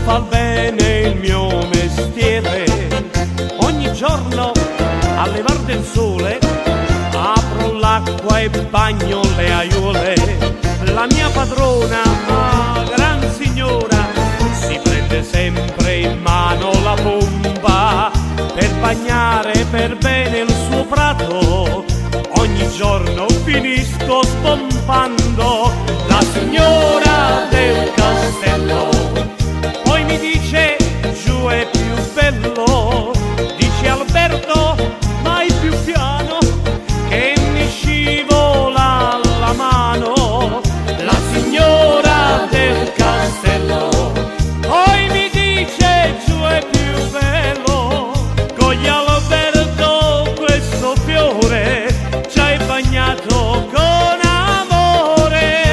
far bene il mio mestiere. Ogni giorno a levar del sole apro l'acqua e bagno le aiuole. La mia padrona, gran signora, si prende sempre in mano la pompa per bagnare per bene il suo prato. Ogni giorno finisco spompando la signora del castello. Poi mi dice: giù è più bello. Dice: Alberto, vai più piano che mi scivola la mano. La signora del castello. Poi mi dice: giù è più bello. Cogli Alberto questo fiore, ci hai bagnato con amore.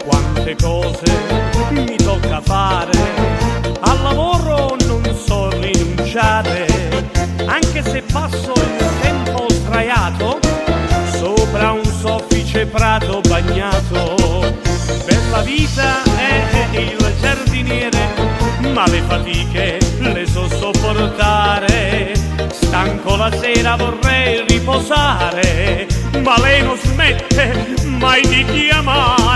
Quante cose mi tocca fare, al lavoro non so rinunciare, anche se passo il tempo sdraiato sopra un soffice prato bagnato. Per la vita è il giardiniere, ma le fatiche le so sopportare. Stanco la sera vorrei riposare, ma lei non smette mai di chiamare.